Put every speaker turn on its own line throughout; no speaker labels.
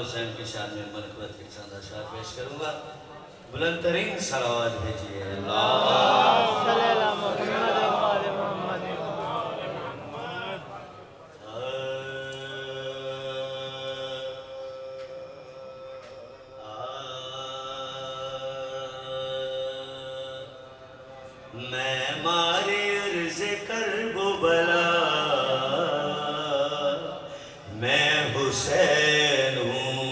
حسین کی شان میں منقبت کے چاند اشعار پیش کروں گا. بلند ترین صلوات بھیجیے. اللہ
صلی اللہ محمد وآل محمد.
میں مارے عرض کرب و بلا میں حسین ہوں.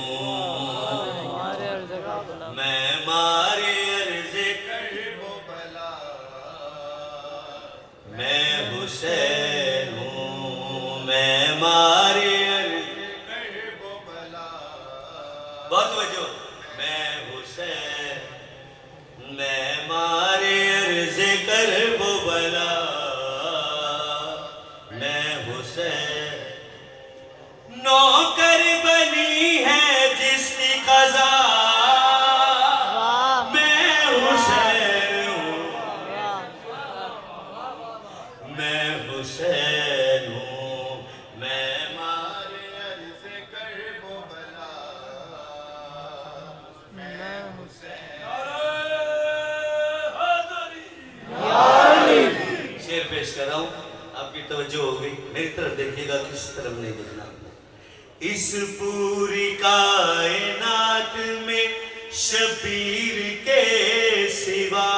میں مارے عرض کرب و بلا میں حسین ہوں. میں مارے عرض کرب و بلا بہت وجہ میں حسین. میں مارے عرض کرب و بلا میں حسین. نوکر بنی ہے جس کی قضا میں حسین ہوں. میں حسین ہوں. میں مارے عرض کرب و بلا میں حسین. شعر پیش کر رہا ہوں. آپ کی توجہ ہو گئی. میری طرف دیکھیے گا, کس طرف نہیں دیکھنا. اس پوری کائنات میں شبیر کے سوا,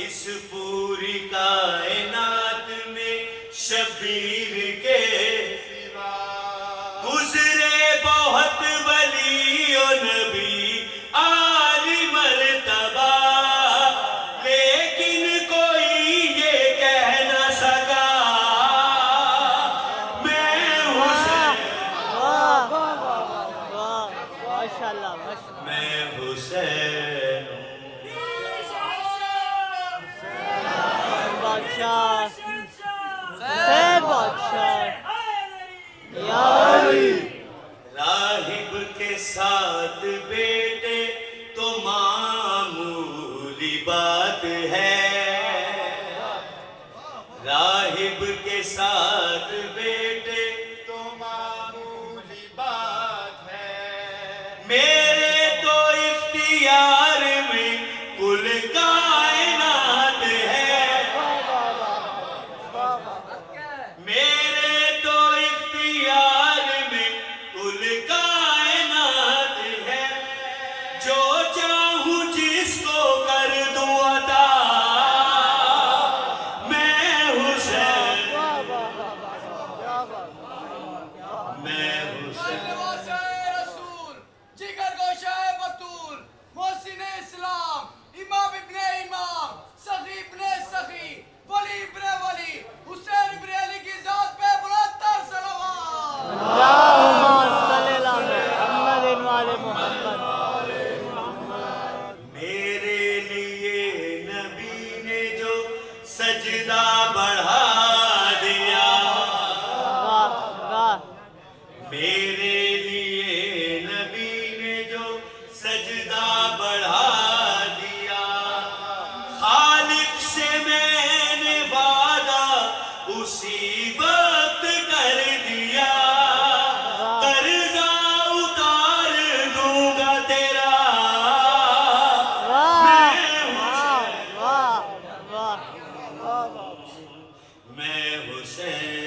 اس پوری کائنات میں شبیر کے سوا گزرے بہت ولی و نبی عالی مرتبہ, لیکن کوئی یہ کہہ نہ سکا میں حسین.
ماشاءاللہ
میں حسین ہوں.
بادشاہ حسین بادشاہ یا علی.
راہب کے ساتھ بیٹے تو معمولی بات ہے. راہب کے ساتھ بیٹے تو معمولی بات ہے. میرے تو اختیار میں کل کائنات ہے. میرے تو اختیار میں کل کائنات ہے. جو چاہوں جس کو کر دوں عطا میں حسین. میں حسین.
رسول جگر گوشہ بطول محسن اسلام امام ابن امام سخی ابن سخی ولی ابن ولی حسین ابن علی کی ذات پہ بلند تر صلوات.
اللہم صلی اللہ محمد وآل محمد.
میرے لیے نبی نے جو سجدہ بڑھا دیا,
واہ واہ.
میرے لیے نبی نے جو سجدہ بڑھا دیا. خالق سے میں نے وعدہ اسی وقت کر دیا. قرضہ اتار دوں گا تیرا
واہ واہ واہ واہ.
میں حسین.